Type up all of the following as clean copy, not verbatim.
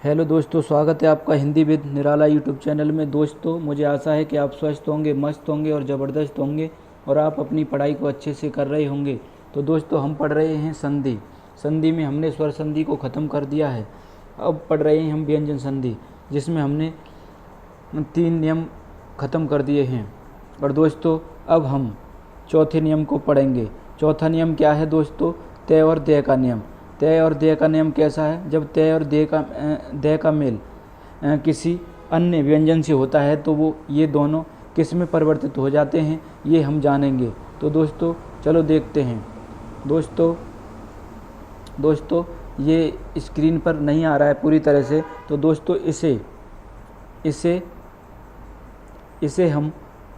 Hello दोस्तों, स्वागत है आपका Hindi with Nirala YouTube channel में। दोस्तों, मुझे आशा है कि आप स्वस्थ होंगे, मस्त होंगे और ज़बरदस्त होंगे और आप अपनी पढ़ाई को अच्छे से कर रहे होंगे। तो दोस्तों, हम पढ़ रहे हैं संधि। संधि में हमने स्वर संधि को ख़त्म कर दिया है। अब पढ़ रहे हैं हम व्यंजन संधि, जिसमें हमने 3 नियम ख़त्म कर दिए हैं। और दोस्तों, अब हम चौथे नियम को पढ़ेंगे। चौथा नियम क्या है दोस्तों? तय और देय का नियम। तय और देय का नियम कैसा है? जब तय और देय का मेल किसी अन्य व्यंजन से होता है तो वो ये दोनों किस में परिवर्तित हो जाते हैं, ये हम जानेंगे। तो दोस्तों चलो देखते हैं। दोस्तों ये स्क्रीन पर नहीं आ रहा है पूरी तरह से, तो दोस्तों इसे इसे इसे हम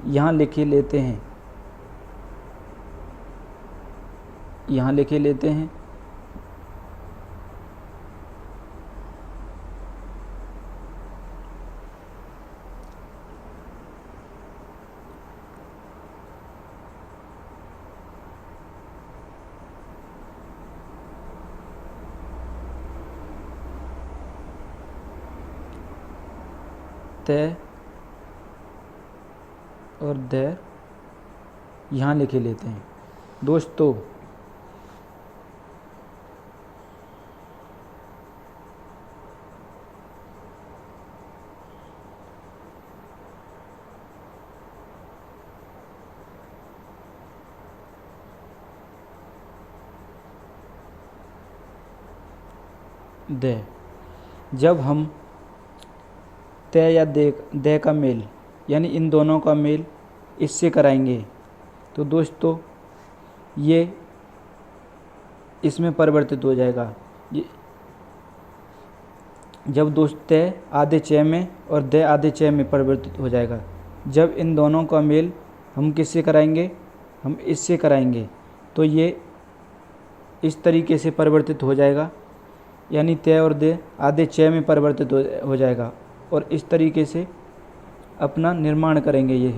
यहाँ लिखे लेते हैं। यहाँ लिखे लेते हैं। तय और देय यहाँ लिखे लेते हैं। दोस्तों देय, जब हम तय या देय का मेल यानी इन दोनों का मेल इससे कराएंगे तो दोस्तों ये इसमें परिवर्तित हो जाएगा। ये जब दोस्त तय आधे चय में और देय आधे चय में परिवर्तित हो जाएगा। जब इन दोनों का मेल हम किससे कराएंगे? हम इससे कराएंगे तो ये इस तरीके से परिवर्तित हो जाएगा, यानी तय और देय आधे चय में परिवर्तित हो जाएगा और इस तरीके से अपना निर्माण करेंगे ये।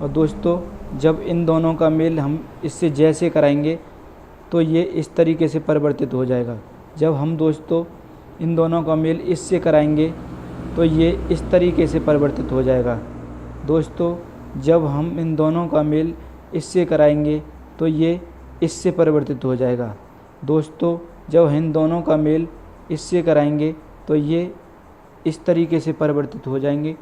और दोस्तों जब इन दोनों का मेल हम इससे जैसे कराएंगे तो ये इस तरीके से परिवर्तित हो जाएगा। जब हम दोस्तों इन दोनों का मेल इससे कराएंगे तो ये इस तरीके से परिवर्तित हो जाएगा। दोस्तों जब हम इन दोनों का मेल इससे कराएंगे तो ये इससे परिवर्तित हो जाएगा। दोस्तों जब इन दोनों का मेल इससे कराएंगे तो ये इस तरीके से परिवर्तित हो जाएंगे।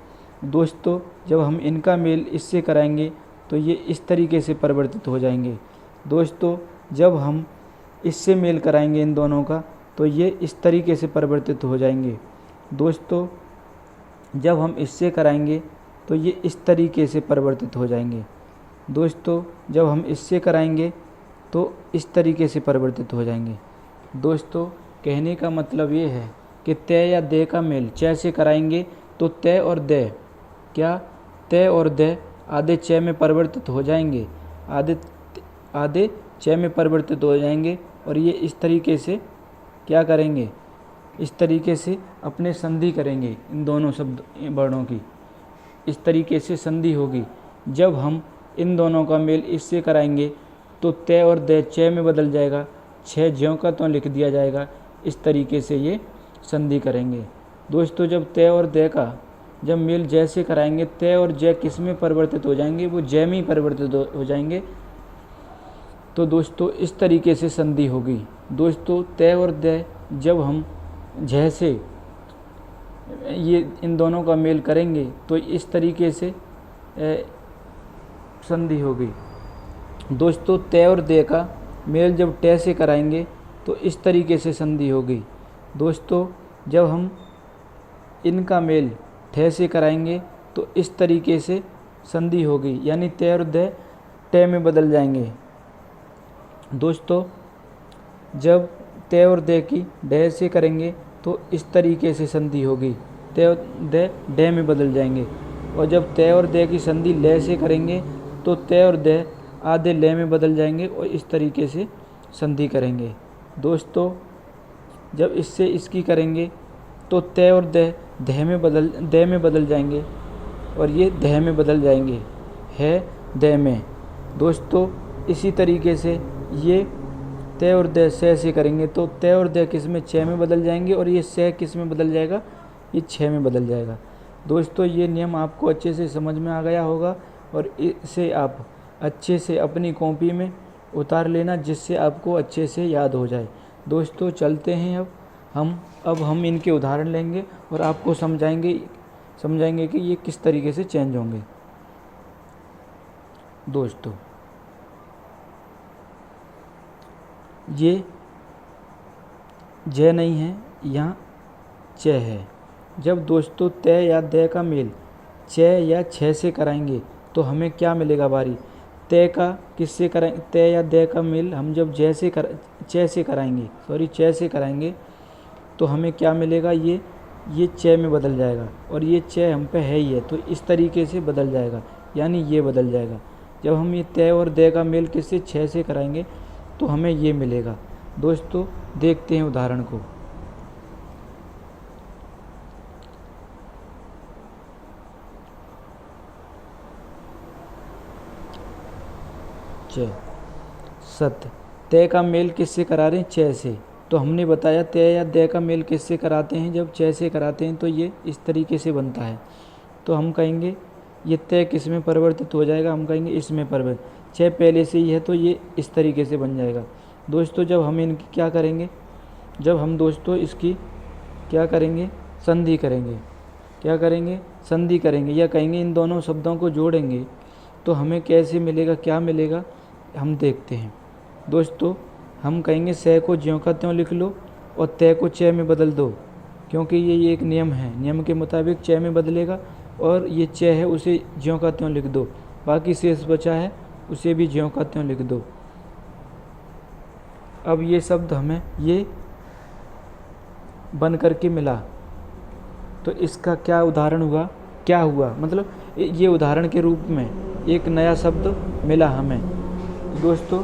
दोस्तों जब हम इनका मेल इससे कराएंगे तो ये इस तरीके से परिवर्तित हो जाएंगे। दोस्तों जब हम इससे मेल कराएंगे इन दोनों का तो ये इस तरीके से परिवर्तित हो जाएंगे। दोस्तों जब हम इससे कराएंगे तो ये इस तरीके से परिवर्तित हो जाएंगे। दोस्तों जब हम इससे कराएंगे तो इस तरीके से परिवर्तित हो जाएंगे। दोस्तों कहने का मतलब ये है कि तय या देय का मेल चय से कराएंगे तो तय और देय तय और देय आधे चय में परिवर्तित हो जाएंगे, आधे चय में परिवर्तित हो जाएंगे और ये इस तरीके से क्या करेंगे? इस तरीके से अपने संधि करेंगे। इन दोनों शब्द वर्णों की इस तरीके से संधि होगी। जब हम इन दोनों का मेल इससे कराएंगे तो तय और देय चय में बदल जाएगा, छः ज्यों का त्यों लिख दिया जाएगा। इस तरीके से ये संधि करेंगे। दोस्तों जब तय और देय का जब मेल जय से कराएंगे, तय और जय किस में परिवर्तित हो जाएंगे? वो जय में ही परिवर्तित हो जाएंगे। तो दोस्तों इस तरीके से संधि होगी। दोस्तों तय और देय जब हम जय से ये इन दोनों का मेल करेंगे तो इस तरीके से संधि होगी। दोस्तों तय और देय का मेल जब तय से कराएंगे तो इस तरीके से संधि होगी। दोस्तों जब हम इनका मेल ठे से कराएंगे तो इस तरीके से संधि होगी, यानी तय और देय टय में बदल जाएंगे। दोस्तों जब तय और देय की डय से करेंगे तो इस तरीके से संधि होगी, तय और देय डय में बदल जाएंगे। और जब तय और देय की संधि लय से करेंगे तो तय और देय आधे लय में बदल जाएंगे और इस तरीके से संधि करेंगे। दोस्तों जब इससे इसकी करेंगे तो तय और देय दय में बदल जाएंगे और ये दय में बदल जाएंगे, है दय में। दोस्तों इसी तरीके से ये तय और दय से से करेंगे तो तय और दय किस में, छः में बदल जाएंगे, और ये से किस में बदल जाएगा, ये छः में बदल जाएगा। दोस्तों ये नियम आपको अच्छे से समझ में आ गया होगा और इसे आप अच्छे से अपनी कॉपी में उतार लेना, जिससे आपको अच्छे से याद हो जाए। दोस्तों चलते हैं अब हम इनके उदाहरण लेंगे और आपको समझाएंगे कि ये किस तरीके से चेंज होंगे। दोस्तों ये जय नहीं है, यहाँ च है। जब दोस्तों तय या दय का मेल च या छ से कराएंगे तो हमें क्या मिलेगा बारी, तय का किससे कराएंगे, तय या दय का मेल हम जब च से कराएंगे तो हमें क्या मिलेगा, ये च में बदल जाएगा और ये च हम पे है ही है, तो इस तरीके से बदल जाएगा, यानी ये बदल जाएगा। जब हम ये तय और दय का मेल किससे, छ से कराएंगे तो हमें ये मिलेगा। दोस्तों देखते हैं उदाहरण को। सत्य, तय का मेल किससे करा रहे हैं, च से। तो हमने बताया तय या दय का मेल किससे कराते हैं, जब च से कराते हैं तो ये इस तरीके से बनता है। तो हम कहेंगे ये तय किस में परिवर्तित हो जाएगा, हम कहेंगे इसमें परिवर्तित, छ पहले से ही है तो ये इस तरीके से बन जाएगा। दोस्तों जब हम इनकी क्या करेंगे, जब हम दोस्तों इसकी क्या करेंगे, संधि करेंगे, क्या करेंगे, संधि करेंगे, या कहेंगे इन दोनों शब्दों को जोड़ेंगे तो हमें कैसे मिलेगा, क्या मिलेगा, हम देखते हैं। दोस्तों हम कहेंगे से को ज्यों का त्यों लिख लो और तय को च में बदल दो, क्योंकि ये एक नियम है, नियम के मुताबिक च में बदलेगा, और ये च है उसे ज्यों का त्यों लिख दो, बाकी शेष बचा है उसे भी ज्यों का त्यों लिख दो। अब ये शब्द हमें ये बन करके मिला, तो इसका क्या उदाहरण हुआ, क्या हुआ, मतलब ये उदाहरण के रूप में एक नया शब्द मिला हमें। दोस्तों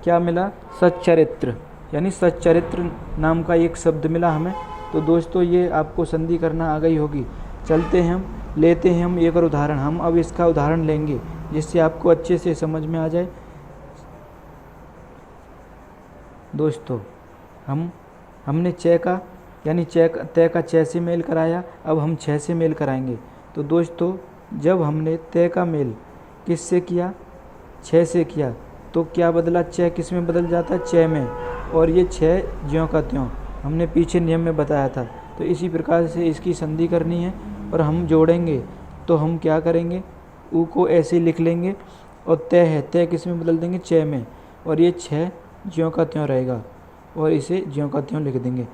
क्या मिला, सच्चरित्र, यानी सच्चरित्र नाम का एक शब्द मिला हमें। तो दोस्तों ये आपको संधि करना आ गई होगी। चलते हैं हम लेते हैं हम एक और उदाहरण, हम अब इसका उदाहरण लेंगे जिससे आपको अच्छे से समझ में आ जाए। दोस्तों हमने च का यानी तय का च से मेल कराया, अब हम छ से मेल कराएंगे। तो दोस्तों जब हमने तय का मेल किससे किया, छ से किया, तो क्या बदला, च किस में बदल जाता है, च में, और ये छ ज्यों का त्यों हमने पीछे नियम में बताया था। तो इसी प्रकार से इसकी संधि करनी है और हम जोड़ेंगे तो हम क्या करेंगे, ऊ को ऐसे लिख लेंगे और तय है, तय किस में बदल देंगे, च में, और ये छ ज्यों का त्यों रहेगा और इसे ज्यों का त्यों लिख देंगे।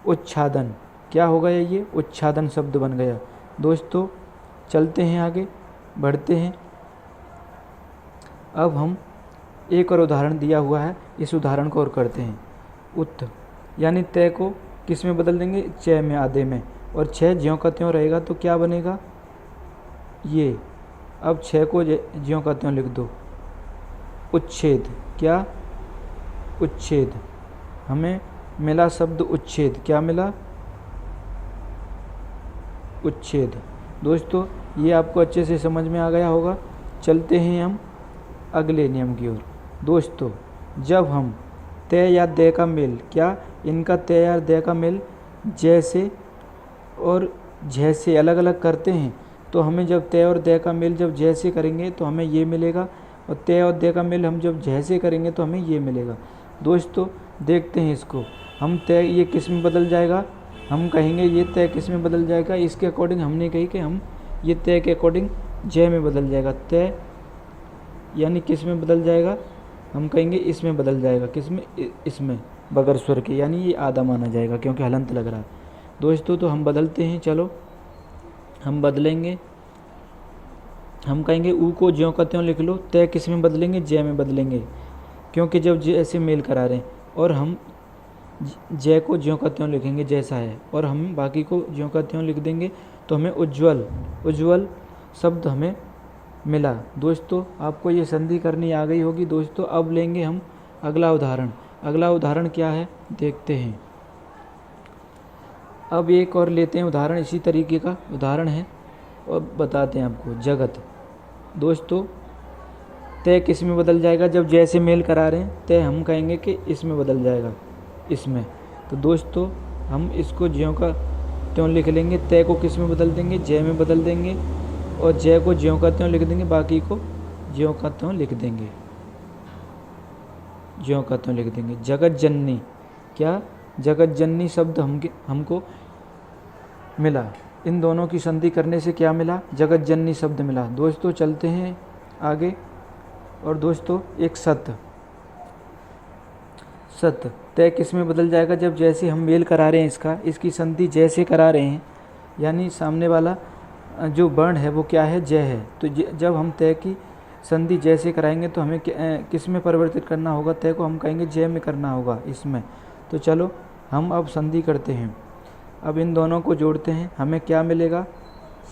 उच्छादन, क्या हो गया, ये उच्छादन शब्द बन गया। दोस्तों चलते हैं आगे, बढ़ते हैं। अब हम एक और उदाहरण दिया हुआ है, इस उदाहरण को और करते हैं। उत्त यानी तय को किस में बदल देंगे, च में, आधे में, और छ ज्यों का त्यों रहेगा तो क्या बनेगा, ये। अब छ को ज्यों का त्यों लिख दो। उच्छेद, क्या, उच्छेद, हमें मिला शब्द उच्छेद, क्या मिला, उच्छेद। दोस्तों ये आपको अच्छे से समझ में आ गया होगा। चलते हैं हम अगले नियम की ओर। दोस्तों जब हम तय या दय का मेल, क्या, इनका तय या दय का मेल जैसे और झ से अलग अलग करते हैं तो हमें जब तय और दय का मेल जब झ से करेंगे तो हमें ये मिलेगा, और तय और दय का मेल हम जब झ से करेंगे तो हमें ये मिलेगा। दोस्तों देखते हैं इसको, हम तय ये किस में बदल जाएगा, हम कहेंगे ये तय किस में बदल जाएगा, इसके अकॉर्डिंग हमने कही कि हम ये तय के अकॉर्डिंग जय में बदल जाएगा। तय यानी किस में बदल जाएगा, हम कहेंगे इसमें बदल जाएगा, किस में, इसमें, बगैर स्वर के, यानी ये आधा माना जाएगा क्योंकि हलंत लग रहा है। दोस्तों तो हम बदलते हैं, चलो हम बदलेंगे, हम कहेंगे ऊ को ज्यों का त्यों लिख लो, तय किस में बदलेंगे, जय में बदलेंगे, क्योंकि जब जय से मेल करा रहे हैं, और हम जय को ज्यों का त्यों लिखेंगे जैसा है, और हम बाकी को ज्यों का त्यों लिख देंगे तो हमें उज्ज्वल, उज्ज्वल शब्द हमें मिला। दोस्तों आपको ये संधि करनी आ गई होगी। दोस्तों अब लेंगे हम अगला उदाहरण। अगला उदाहरण क्या है देखते हैं। अब एक और लेते हैं उदाहरण, इसी तरीके का उदाहरण है और बताते हैं आपको। जगत, दोस्तों तय किस में बदल जाएगा, जब जैसे मेल करा रहे हैं तय हम कहेंगे कि इसमें बदल जाएगा, इसमें। तो दोस्तों हम इसको ज्यों का त्यों लिख लेंगे, तय को किस में बदल देंगे, जय में बदल देंगे, और जय को ज्यों का त्यों लिख देंगे, बाकी को ज्यों का त्यों लिख देंगे, ज्यों का त्यों लिख देंगे। जगत जननी, क्या जगत जननी शब्द हमको मिला, इन दोनों की संधि करने से क्या मिला, जगत जननी शब्द मिला। दोस्तों चलते हैं आगे। और दोस्तों एक सत्य, सत्य तय किस में बदल जाएगा, जब जैसे हम मेल करा रहे हैं इसकी संधि जैसे करा रहे हैं, यानी सामने वाला जो वर्ण है वो क्या है, जय है। तो जब हम तय की संधि जैसे कराएंगे तो हमें किस में परिवर्तित करना होगा, तय को हम कहेंगे जय में करना होगा, इसमें। तो चलो हम अब संधि करते हैं। अब इन दोनों को जोड़ते हैं, हमें क्या मिलेगा,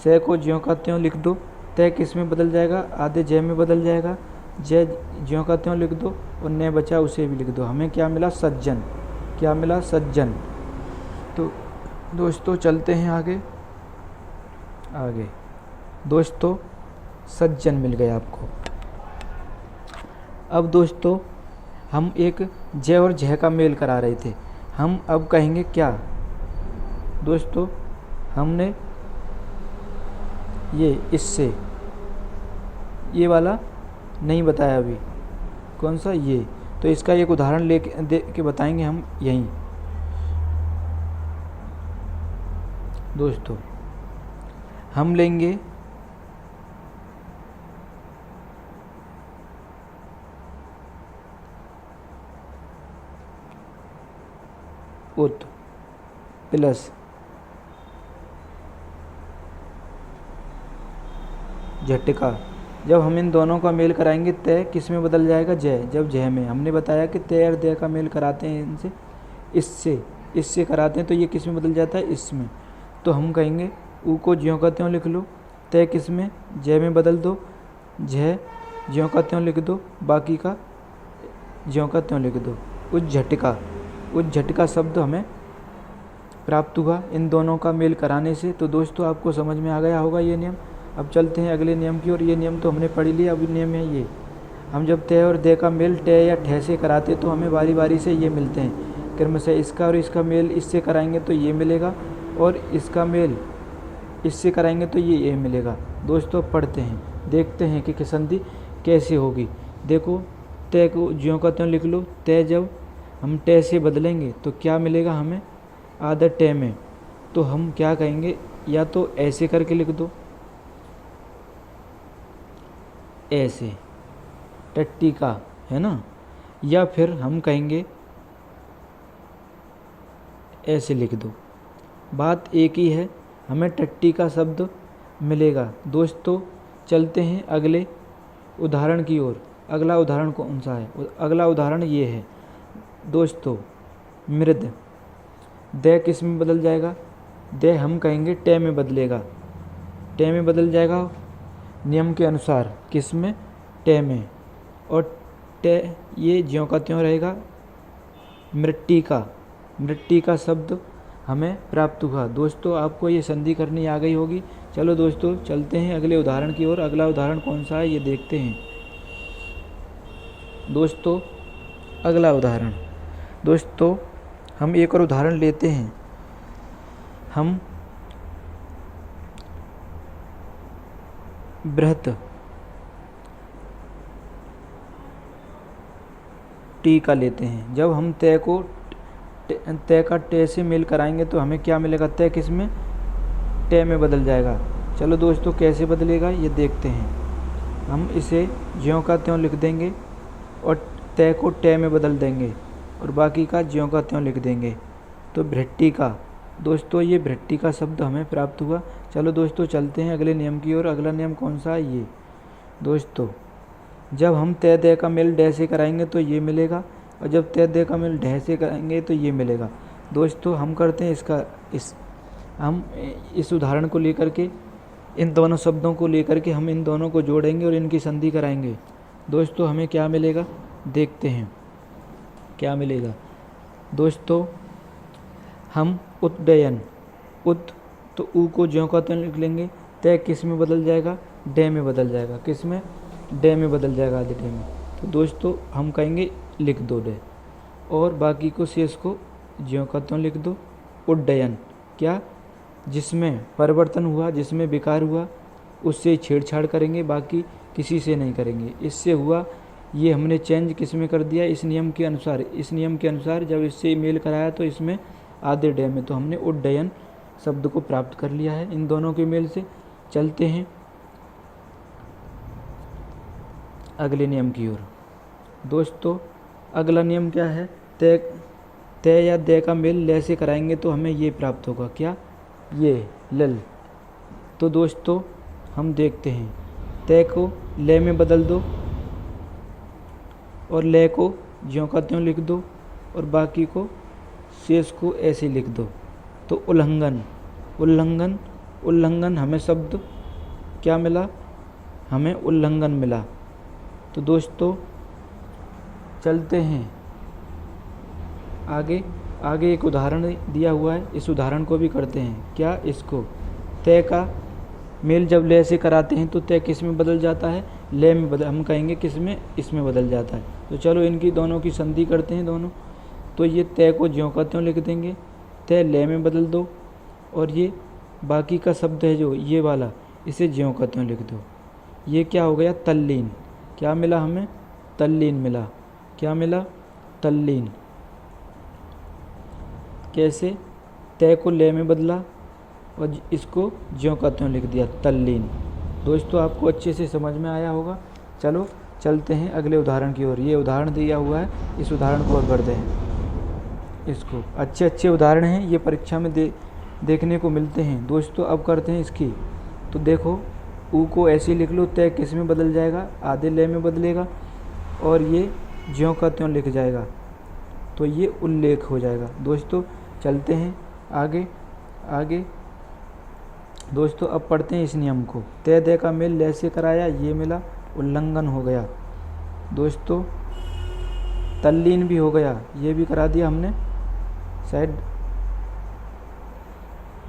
से को ज्यों का त्यों लिख दो, तय किस में बदल जाएगा, आधे जय में बदल जाएगा, जय ज्यों का त्यों लिख दो, और ने बचा उसे भी लिख दो। हमें क्या मिला, सज्जन, क्या मिला, सज्जन। तो दोस्तों चलते हैं आगे। आगे दोस्तों सज्जन मिल गया आपको। अब दोस्तों हम एक जय और जय का मेल करा रहे थे, हम अब कहेंगे क्या दोस्तों, हमने ये इससे ये वाला नहीं बताया अभी, कौन सा, ये। तो इसका एक उदाहरण दे के बताएंगे हम यहीं। दोस्तों हम लेंगे उत प्लस झटका। जब हम इन दोनों का मेल कराएंगे तय किस में बदल जाएगा, जय, जब जय में। हमने बताया कि तय और दय का मेल कराते हैं इनसे, इससे कराते हैं, तो ये किस में बदल जाता है, इसमें। तो हम कहेंगे ऊ को ज्यों का त्यों लिख लो, तय किस में, जय में बदल दो, जय ज्यों का त्यों लिख दो, बाकी का ज्यों का त्यों लिख दो। उस झटका शब्द हमें प्राप्त हुआ इन दोनों का मेल कराने से। तो दोस्तों आपको समझ में आ गया होगा ये नियम। अब चलते हैं अगले नियम की ओर। ये नियम तो हमने पढ़ लिया, अब नियम है ये, हम जब तय और दय का मेल टय या ठय से कराते तो हमें बारी बारी से ये मिलते हैं। क्रमशः इसका और इसका मेल इससे कराएंगे तो ये मिलेगा, और इसका मेल इससे कराएंगे तो ये मिलेगा। दोस्तों पढ़ते हैं, देखते हैं कि संधि कैसे होगी। देखो तय को ज्यों का त्यों लिख लो, तय जब हम टय से बदलेंगे तो क्या मिलेगा हमें, आधा टय में। तो हम क्या कहेंगे, या तो ऐसे करके लिख दो, ऐसे टट्टी का, है ना, या फिर हम कहेंगे ऐसे लिख दो। बात एक ही है, हमें टट्टी का शब्द मिलेगा। दोस्तों चलते हैं अगले उदाहरण की ओर। अगला उदाहरण कौन सा है, अगला उदाहरण ये है दोस्तों, मृद। दय किस में बदल जाएगा, दय हम कहेंगे टय में बदलेगा, टय में बदल जाएगा नियम के अनुसार, किस में, टय में। और टय ये ज्यों का त्यों रहेगा, मृट्टी का शब्द हमें प्राप्त हुआ। दोस्तों आपको ये संधि करनी आ गई होगी। चलो दोस्तों चलते हैं अगले उदाहरण की ओर। अगला उदाहरण कौन सा है ये देखते हैं। दोस्तों अगला उदाहरण, दोस्तों हम एक और उदाहरण लेते हैं। हम बृहत टी का लेते हैं। जब हम तय को तय का टे से मेल कराएंगे तो हमें क्या मिलेगा, तय किस में, टे में बदल जाएगा। चलो दोस्तों कैसे बदलेगा ये देखते हैं। हम इसे ज्यों का त्यों लिख देंगे और तय को टे में बदल देंगे और बाकी का ज्यों का त्यों लिख देंगे। तो भृट्टी का, दोस्तों ये भृट्टी का शब्द हमें प्राप्त हुआ। चलो दोस्तों चलते हैं अगले नियम की ओर। अगला नियम कौन सा है ये दोस्तों, जब हम तय दय का मेल डय से कराएंगे तो ये मिलेगा, और जब तय दय का मेल ढह से कराएंगे तो ये मिलेगा। दोस्तों हम करते हैं हम इस उदाहरण को लेकर के, इन दोनों शब्दों को लेकर के हम इन दोनों को जोड़ेंगे और इनकी संधि कराएंगे। दोस्तों हमें क्या मिलेगा देखते हैं क्या मिलेगा। दोस्तों हम उद्डयन, तो ऊ को ज्यों का त्यों लिख लेंगे, तय किस में बदल जाएगा, डे में बदल जाएगा। किस में, डे में बदल जाएगा, आधे डे में। तो दोस्तों हम कहेंगे लिख दो डे, और बाकी को शेष को ज्यों का त्यों लिख दो। उड्डयन, क्या, जिसमें परिवर्तन हुआ, जिसमें विकार हुआ, उससे छेड़छाड़ करेंगे, बाकी किसी से नहीं करेंगे। इससे हुआ, ये हमने चेंज किस में कर दिया, इस नियम के अनुसार। इस नियम के अनुसार जब इससे मेल कराया तो इसमें आधे डे में, तो हमने उड्डयन शब्द को प्राप्त कर लिया है इन दोनों के मेल से। चलते हैं अगले नियम की ओर। दोस्तों अगला नियम क्या है, तय तय या दे का मेल ले से कराएंगे तो हमें ये प्राप्त होगा, क्या, ये लल। तो दोस्तों हम देखते हैं, तय को ले में बदल दो और ले को ज्यों का त्यों लिख दो, और बाकी को शेष को ऐसे लिख दो। तो उल्लंघन, उल्लंघन, उल्लंघन हमें शब्द क्या मिला, हमें उल्लंघन मिला। तो दोस्तों चलते हैं आगे। आगे एक उदाहरण दिया हुआ है, इस उदाहरण को भी करते हैं। क्या, इसको तय का मेल जब ले से कराते हैं तो तय किस में बदल जाता है, ले में बदल, हम कहेंगे किस में, इसमें बदल जाता है। तो चलो इनकी दोनों की संधि करते हैं दोनों। तो ये तय को ज्यों का त्यों लिख देंगे, तय ले में बदल दो, और ये बाकी का शब्द है जो ये वाला, इसे ज्यों का त्यों लिख दो। ये क्या हो गया, तल्लीन। क्या मिला हमें, तल्लीन मिला। क्या मिला, तल्लीन। कैसे, तय को ले में बदला और इसको ज्यों का त्यों लिख दिया, तल्लीन। दोस्तों आपको अच्छे से समझ में आया होगा। चलो चलते हैं अगले उदाहरण की ओर। ये उदाहरण दिया हुआ है, इस उदाहरण को और बढ़ते हैं। इसको अच्छे अच्छे उदाहरण हैं, ये परीक्षा में देखने को मिलते हैं। दोस्तों अब करते हैं इसकी। तो देखो, ऊ को ऐसे लिख लो, तय किस में बदल जाएगा, आधे ले में बदलेगा, और ये ज्यों का त्यों लिख जाएगा, तो ये उल्लेख हो जाएगा। दोस्तों चलते हैं आगे आगे। दोस्तों अब पढ़ते हैं इस नियम को। तय दे का मेल ले से कराया, ये मिला, उल्लंघन हो गया। दोस्तों तल्लीन भी हो गया, ये भी करा दिया हमने, शायद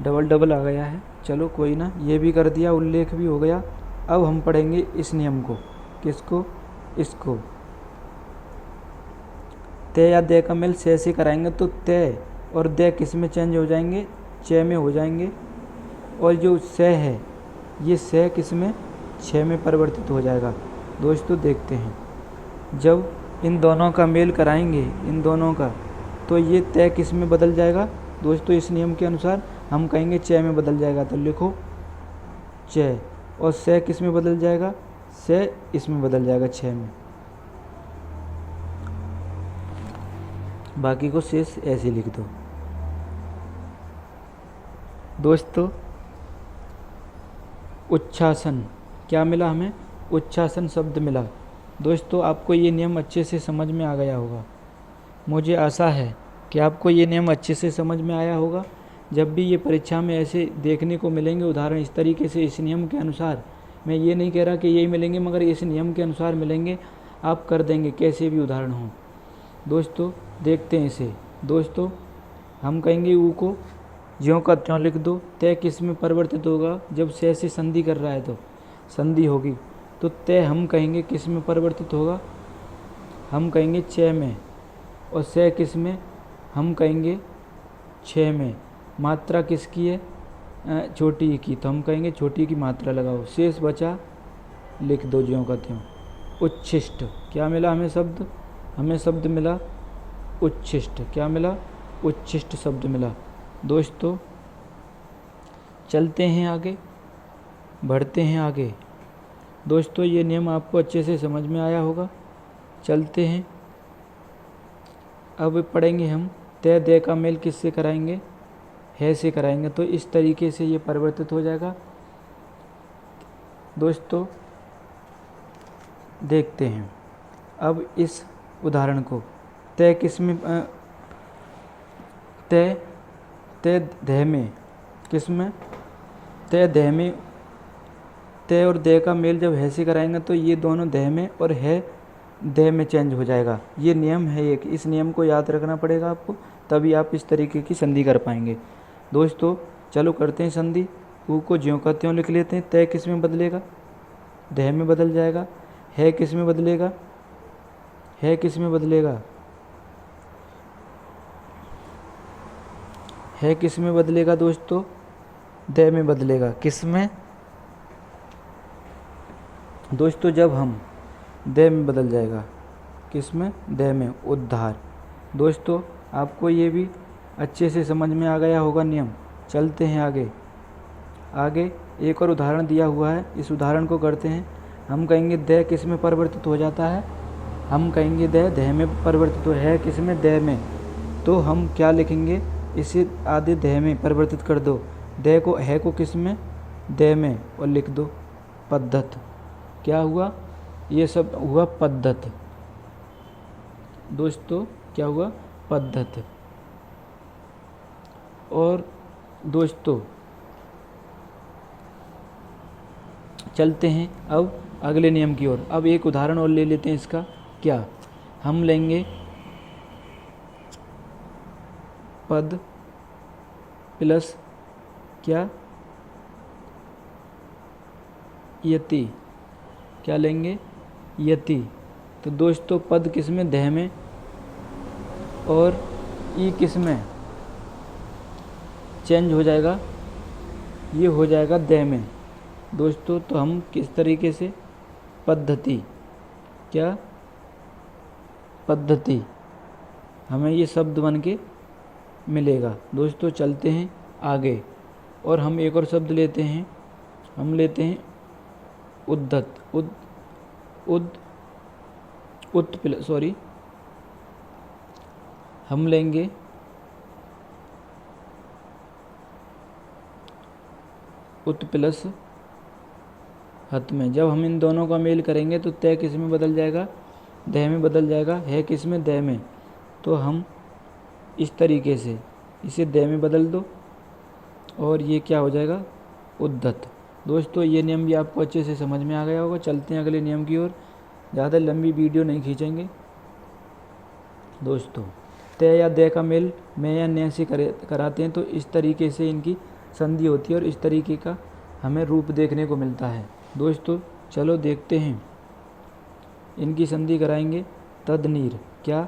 डबल डबल आ गया है, चलो कोई ना, ये भी कर दिया, उल्लेख भी हो गया। अब हम पढ़ेंगे इस नियम को। किसको, इसको। तय या दे का मेल से कराएंगे तो तय और दे किस में चेंज हो जाएंगे, चे में हो जाएंगे, और जो से है ये से किस में, छः में परिवर्तित हो जाएगा। दोस्तों देखते हैं, जब इन दोनों का मेल कराएंगे, इन दोनों का, तो ये तय किस में बदल जाएगा। दोस्तों इस नियम के अनुसार हम कहेंगे चे में बदल जाएगा, तो लिखो चे। और से किस में बदल जाएगा, से इसमें बदल जाएगा, छः में। बाकी को शेष ऐसे लिख दो। दोस्तों उच्छासन, क्या मिला हमें, उच्छासन शब्द मिला। दोस्तों आपको ये नियम अच्छे से समझ में आ गया होगा। मुझे आशा है कि आपको ये नियम अच्छे से समझ में आया होगा। जब भी ये परीक्षा में ऐसे देखने को मिलेंगे उदाहरण इस तरीके से, इस नियम के अनुसार, मैं ये नहीं कह रहा कि यही मिलेंगे, मगर इस नियम के अनुसार मिलेंगे, आप कर देंगे कैसे भी उदाहरण हो। दोस्तों देखते हैं इसे। दोस्तों हम कहेंगे ऊ को ज्यों का त्यों लिख दो। तय किस में परिवर्तित होगा, जब से संधि कर रहा है तो संधि होगी, तो तय हम कहेंगे किस में परिवर्तित होगा, हम कहेंगे चे में, और से किस में, हम कहेंगे छः में। मात्रा किसकी है, छोटी की, तो हम कहेंगे छोटी की मात्रा लगाओ। शेष बचा लिख दो ज्यों का त्यों। उच्छिष्ट, क्या मिला हमें शब्द, हमें शब्द मिला उच्छिष्ट। क्या मिला, उच्छिष्ट शब्द मिला। दोस्तों चलते हैं आगे, बढ़ते हैं आगे। दोस्तों ये नियम आपको अच्छे से समझ में आया होगा। चलते हैं, अब पढ़ेंगे हम तय दे का मेल किससे कराएंगे, है से कराएंगे, तो इस तरीके से ये परिवर्तित हो जाएगा। दोस्तों देखते हैं अब इस उदाहरण को। तय किस में, तय दे में, किस में, तय दे में। तय और दे का मेल जब है से कराएंगे तो ये दोनों दे में और है दे में चेंज हो जाएगा। ये नियम है एक, इस नियम को याद रखना पड़ेगा आपको, तभी आप इस तरीके की संधि कर पाएंगे। दोस्तों चलो करते हैं संधि। ऊ को ज्यों का त्यों लिख लेते हैं। तय किस में बदलेगा, दे में बदल जाएगा। है किस में बदलेगा, है किस में बदलेगा, है किस में बदलेगा दोस्तों, दे में बदलेगा। किस में दोस्तों, जब हम दे में बदल जाएगा, किस में, दे में, उद्धार। दोस्तों आपको ये भी अच्छे से समझ में आ गया होगा नियम। चलते हैं आगे। आगे एक और उदाहरण दिया हुआ है, इस उदाहरण को करते हैं। हम कहेंगे दे किस में परिवर्तित हो जाता है, हम कहेंगे दे में परिवर्तित है किस में, दे में। तो हम क्या लिखेंगे, इसे आधे दे में परिवर्तित कर दो, दे को है को किस में, दे में, और लिख दो पद्धत। क्या हुआ, ये सब हुआ पद्धत। दोस्तों क्या हुआ, पद्धत। और दोस्तों चलते हैं अब अगले नियम की ओर। अब एक उदाहरण और ले लेते हैं इसका। क्या, हम लेंगे पद प्लस क्या, यति। क्या लेंगे, यति। तो दोस्तों पद किस में, दह में, और ई किस में चेंज हो जाएगा, ये हो जाएगा दह में। दोस्तों तो हम किस तरीके से, पद्धति, क्या, पद्धति, हमें ये शब्द बन के मिलेगा। दोस्तों चलते हैं आगे, और हम एक और शब्द लेते हैं। हम लेते हैं उद्धत, हम लेंगे उत प्लस हत में। जब हम इन दोनों का मेल करेंगे तो तय किस में बदल जाएगा, दह में बदल जाएगा, है किस में, दह में। तो हम इस तरीके से इसे दह में बदल दो, और ये क्या हो जाएगा, उद्धत। दोस्तों ये नियम भी आपको अच्छे से समझ में आ गया होगा। चलते हैं अगले नियम की ओर, ज़्यादा लंबी वीडियो नहीं खींचेंगे। दोस्तों तय या दे का मेल में या ने से कराते हैं तो इस तरीके से इनकी संधि होती है, और इस तरीके का हमें रूप देखने को मिलता है। दोस्तों चलो देखते हैं, इनकी संधि कराएंगे तदनीर। क्या,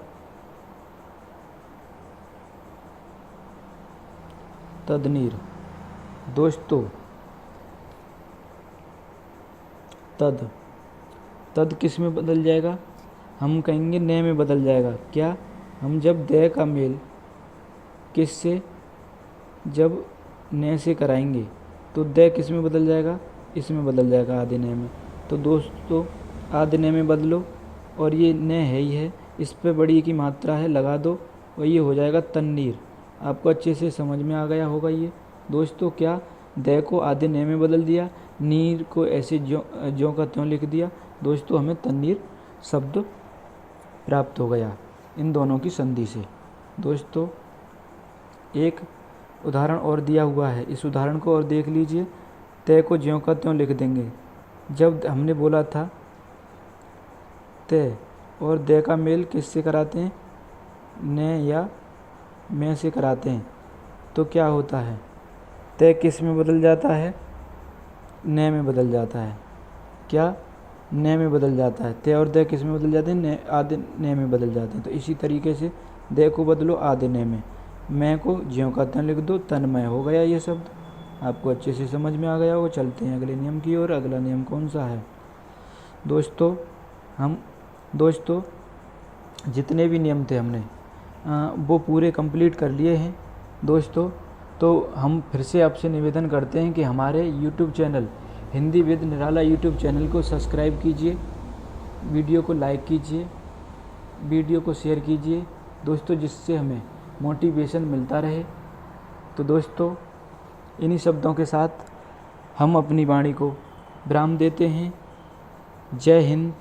तदनीर। दोस्तों तद किस में बदल जाएगा, हम कहेंगे ने में बदल जाएगा। क्या, हम जब दे का मेल किस से, जब ने से कराएंगे तो दे किस में बदल जाएगा, इसमें बदल जाएगा, आधे ने में। तो दोस्तों आधे ने में बदलो, और ये ने है ही है, इस पे बड़ी की मात्रा है, लगा दो, और ये हो जाएगा तन्नीर। आपको अच्छे से समझ में आ गया होगा ये। दोस्तों क्या, दे को आधे ने में बदल दिया, नीर को ऐसे ज्यों का त्यों लिख दिया। दोस्तों हमें तन्नीर शब्द प्राप्त हो गया इन दोनों की संधि से। दोस्तों एक उदाहरण और दिया हुआ है, इस उदाहरण को और देख लीजिए। तय को ज्यों का त्यों लिख देंगे। जब हमने बोला था तय और दे का मेल किससे कराते हैं, ने या में से कराते हैं, तो क्या होता है, तय किस में बदल जाता है, ने में बदल जाता है। क्या, ने में बदल जाता है। तय और दे किस में बदल जाते हैं, ने, आधे ने में बदल जाते हैं। तो इसी तरीके से दे को बदलो आधे ने में, मैं को ज्यों का त्यों लिख दो, तन्मय हो गया ये शब्द। आपको अच्छे से समझ में आ गया हो। चलते हैं अगले नियम की ओर। अगला नियम कौन सा है दोस्तों, जितने भी नियम थे हमने वो पूरे कंप्लीट कर लिए हैं। दोस्तों तो हम फिर से आपसे निवेदन करते हैं कि हमारे YouTube channel Hindi with Nirala YouTube channel को सब्सक्राइब कीजिए, वीडियो को लाइक कीजिए, वीडियो को शेयर कीजिए दोस्तों, जिससे हमें मोटिवेशन मिलता रहे। तो दोस्तों इन्हीं शब्दों के साथ हम अपनी वाणी को विराम देते हैं। जय हिंद,